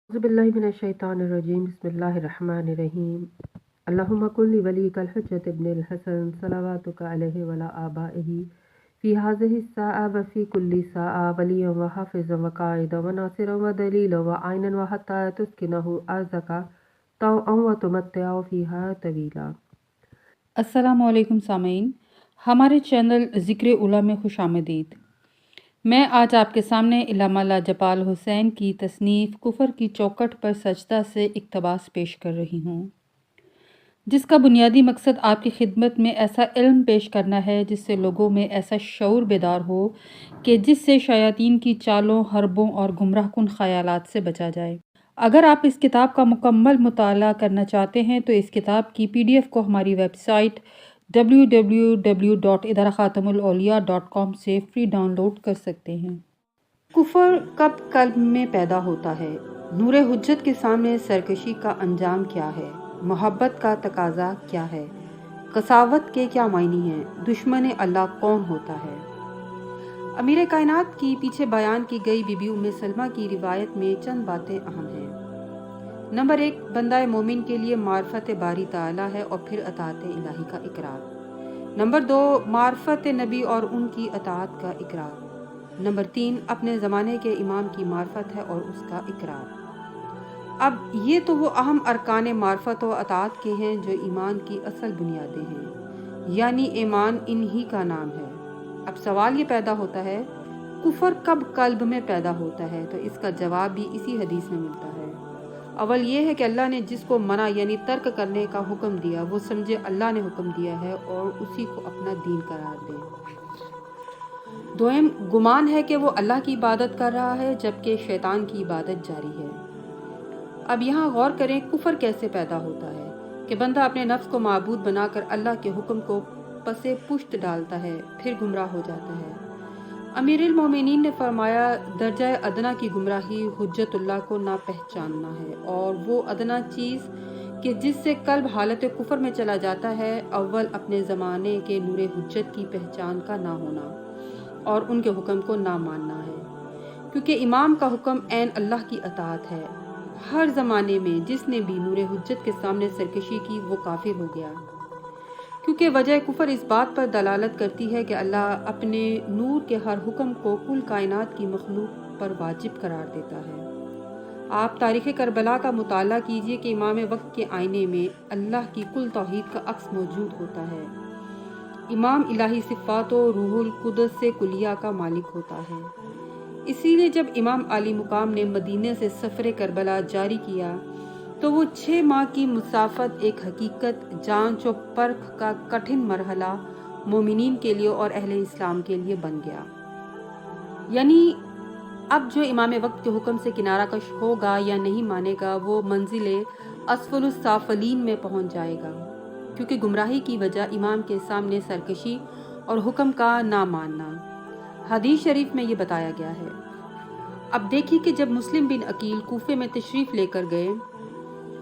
औज़ुबिल्लाहिमिनश्शैतानिर्रजीम बिस्मिल्लाहिर्रहमानिर्रहीम अल्लाहुम्मा कुल्लि वलिय्यिकल हुज्जत इब्निल हसन सलवातुका अलैहि वला आबाइही फ़ी हाज़िहि स्साअ व फ़ी कुल्लि साअ वलिय्यन व हाफ़िज़न व क़ाइदन व नासिरन व दलीलन व आइनन व हत्ता तुस्किनहु अर्ज़का तौअन व तुमत्तिअ फ़ीहा तवीला। अस्सलामुअलैकुम सामीन, हमारे चैनल ज़िक्र उला में खुश आमदीद। मैं आज आपके सामने इल्लामा लाजपाल हुसैन की तसनीफ़ कुफ़र की चौखट पर सजदा से इक़्तिबास पेश कर रही हूँ, जिसका बुनियादी मकसद आपकी खिदमत में ऐसा इल्म पेश करना है जिससे लोगों में ऐसा शऊर बेदार हो कि जिससे शयातीन की चालों, हरबों और गुमराहकुन ख़यालात से बचा जाए। अगर आप इस किताब का मुकम्मल मुताला करना चाहते हैं तो इस किताब की PDF को हमारी वेबसाइट www.idarakhatamulauliya.com से फ्री डाउनलोड कर सकते हैं। कुफर कब कल्ब में पैदा होता है? नूरे हुज्जत के सामने सरकशी का अंजाम क्या है? मोहब्बत का तकाजा क्या है? कसावत के क्या मायने हैं? दुश्मन अल्लाह कौन होता है? अमीर कायनात की पीछे बयान की गई बीबी उम्मे सलमा की रिवायत में चंद बातें अहम हैं। नंबर 1, बंदा मोमिन के लिए मार्फत बारी ताला है और फिर अताअत इलाही का इकरार। नंबर 2, मार्फत नबी और उनकी अताअत का इकरार। नंबर 3, अपने ज़माने के इमाम की मार्फत है और उसका इकरार। अब ये तो वो अहम अरकान मार्फत व अताअत के हैं जो ईमान की असल बुनियादें हैं, यानी ईमान इन्हीं का नाम है। अब सवाल ये पैदा होता है, कुफर कब कल्ब में पैदा होता है? तो इसका जवाब भी इसी हदीस में मिलता है। अव्वल ये है कि अल्लाह ने जिसको मना यानी तर्क करने का हुक्म दिया वो समझे अल्लाह ने हुक्म दिया है और उसी को अपना दीन करार दे। दोयम, गुमान है कि वो अल्लाह की इबादत कर रहा है जबकि शैतान की इबादत जारी है। अब यहाँ गौर करें, कुफर कैसे पैदा होता है कि बंदा अपने नफ्स को माबूद बनाकर अल्लाह के हुक्म को पसे पुश्त डालता है, फिर गुमराह हो जाता है। अमीरुल मोमिनीन ने फरमाया, दर्जा अदना की गुमराही हुज्जतुल्लाह को ना पहचानना है, और वो अदना चीज़ कि जिससे कल्ब हालत कुफर में चला जाता है, अव्वल अपने ज़माने के नूरे हुज्जत की पहचान का ना होना और उनके हुक्म को ना मानना है, क्योंकि इमाम का हुक्म ऐन अल्लाह की अताअत है। हर ज़माने में जिसने भी नूरे हुज्जत के सामने सरकशी की वो काफिर हो गया, क्योंकि वजह कुफर इस बात पर दलालत करती है कि अल्लाह अपने नूर के हर हुक्म को कुल कायनात की मखलूक पर वाजिब करार देता है। आप तारीख़ करबला का मुताला कीजिए कि इमाम वक्त के आईने में अल्लाह की कुल तौहीद का अक्स मौजूद होता है। इमाम इलाही सिफ़ात व रूहुल कुदस से कुलिया का मालिक होता है। इसीलिए जब इमाम आली मुकाम ने मदीने से सफ़र करबला जारी किया तो वो 6 माह की मुसाफत एक हकीकत, जांच और परख का कठिन मरहला मोमिनीन के लिए और अहले इस्लाम के लिए बन गया। यानी अब जो इमाम वक्त के हुक्म से किनारा कश होगा या नहीं मानेगा वो मंजिले असफलुस साफलीन में पहुंच जाएगा, क्योंकि गुमराही की वजह इमाम के सामने सरकशी और हुक्म का ना मानना। हदीस शरीफ में ये बताया गया है। अब देखिए कि जब मुस्लिम बिन अकील कूफे में तशरीफ़ लेकर गए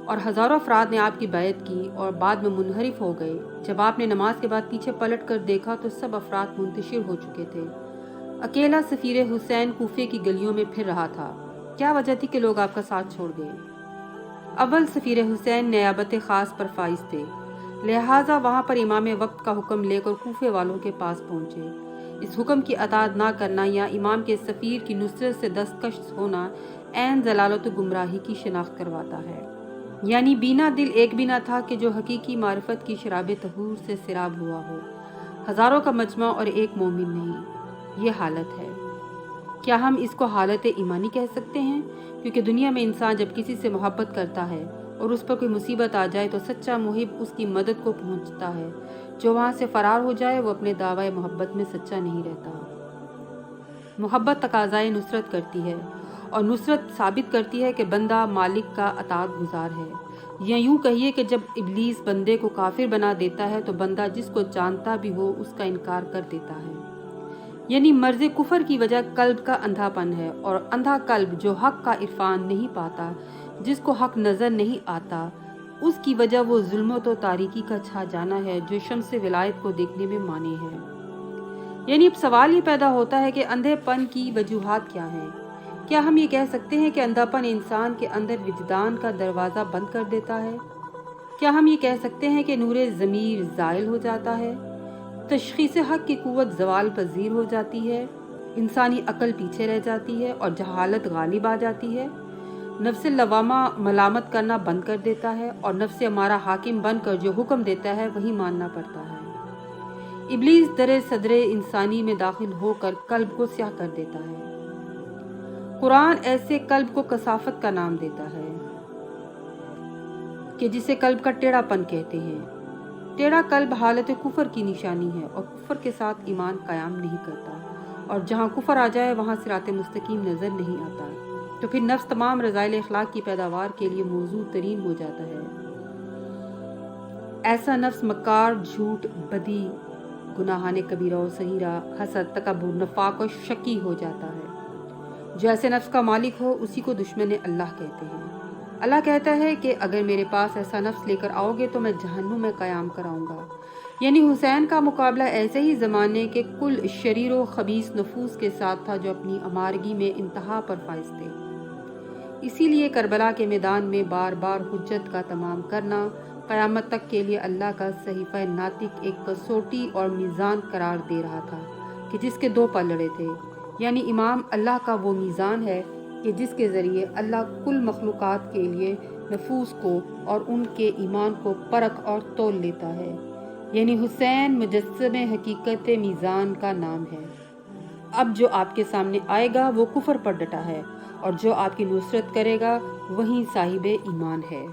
और हज़ारों अफराद ने आपकी बैत की और बाद में मुनहरिफ हो गए, जब आपने नमाज के बाद पीछे पलट कर देखा तो सब अफराद मुंतशिर हो चुके थे। अकेला सफ़ीर हुसैन कूफे की गलियों में फिर रहा था। क्या वजह थी कि लोग आपका साथ छोड़ गए? अव्वल सफ़ीर हुसैन नियाबत ख़ास पर फाइज थे, लिहाजा वहाँ पर इमाम वक्त का हुक्म लेकर कूफे वालों के पास पहुँचे। इस हुक्म की अताअत ना करना या इमाम के सफ़ीर की नुसरत से दस्तकश होना ऐन जलालत गुमराही की शिनाख्त करवाता है। यानी बीना दिल एक भी ना था कि जो हकीकी मारिफत की शराब तहूर से सिराब हुआ हो। हज़ारों का मजमा और एक मोमिन नहीं, ये हालत है। क्या हम इसको हालत ईमानी कह सकते हैं? क्योंकि दुनिया में इंसान जब किसी से मोहब्बत करता है और उस पर कोई मुसीबत आ जाए तो सच्चा मुहिब उसकी मदद को पहुंचता है। जो वहाँ से फरार हो जाए वो अपने दावा मोहब्बत में सच्चा नहीं रहता। मोहब्बत तकाज़ाए नुसरत करती है और नुसरत साबित करती है कि बंदा मालिक का अताअत गुजार है। या यूँ कहिए कि जब इब्लीस बंदे को काफिर बना देता है तो बंदा जिसको जानता भी हो उसका इनकार कर देता है। यानी मर्ज़ कुफर की वजह कल्ब का अंधापन है, और अंधा कल्ब जो हक का इरफान नहीं पाता, जिसको हक नज़र नहीं आता, उसकी वजह वो जुल्मत और तारीकी का छा जाना है जो शम्स विलायत को देखने में माने है। यानी अब सवाल ये पैदा होता है कि अंधेपन की वजूहात क्या हैं? کیا ہم یہ کہہ سکتے ہیں کہ اندھاپن انسان کے اندر وجدان کا دروازہ بند کر دیتا ہے؟ کیا ہم یہ کہہ سکتے ہیں کہ نور ضمیر زائل ہو جاتا ہے، تشخیص حق کی قوت زوال پذیر ہو جاتی ہے، انسانی عقل پیچھے رہ جاتی ہے اور جہالت غالب آ جاتی ہے، نفس لوامہ ملامت کرنا بند کر دیتا ہے اور نفس ہمارا حاکم بن کر جو حکم دیتا ہے وہی ماننا پڑتا ہے؟ ابلیس در صدر انسانی میں داخل ہو کر قلب کو سیاہ کر دیتا ہے۔ قرآن ایسے قلب کو کثافت کا نام دیتا ہے کہ جسے قلب کا ٹیڑھا پن کہتے ہیں۔ ٹیڑھا قلب حالت کفر کی نشانی ہے اور کفر کے ساتھ ایمان قیام نہیں کرتا، اور جہاں کفر آ جائے وہاں صراط مستقیم نظر نہیں آتا، تو پھر نفس تمام رذائل اخلاق کی پیداوار کے لیے موضوع ترین ہو جاتا ہے۔ ایسا نفس مکار، جھوٹ، بدی، گناہان کبیرہ و صغیرہ، حسد، تکبر، نفاق اور شکی ہو جاتا ہے۔ جو ایسے نفس کا مالک ہو اسی کو دشمن اللہ کہتے ہیں۔ اللہ کہتا ہے کہ اگر میرے پاس ایسا نفس لے کر آؤ گے تو میں جہنم میں قیام کراؤں گا۔ یعنی حسین کا مقابلہ ایسے ہی زمانے کے کل شریر و خبیث نفوس کے ساتھ تھا جو اپنی امارگی میں انتہا پر فائز تھے۔ اسی لیے کربلا کے میدان میں بار بار حجت کا تمام کرنا قیامت تک کے لیے اللہ کا صحیفہ ناطق ایک کسوٹی اور میزان قرار دے رہا تھا کہ جس کے دو پلڑے تھے، یعنی امام اللہ کا وہ میزان ہے کہ جس کے ذریعے اللہ کل مخلوقات کے لیے نفوس کو اور ان کے ایمان کو پرکھ اور تول لیتا ہے، یعنی حسین مجسم حقیقت میزان کا نام ہے۔ اب جو آپ کے سامنے آئے گا وہ کفر پر ڈٹا ہے، اور جو آپ کی نصرت کرے گا وہی صاحب ایمان ہے۔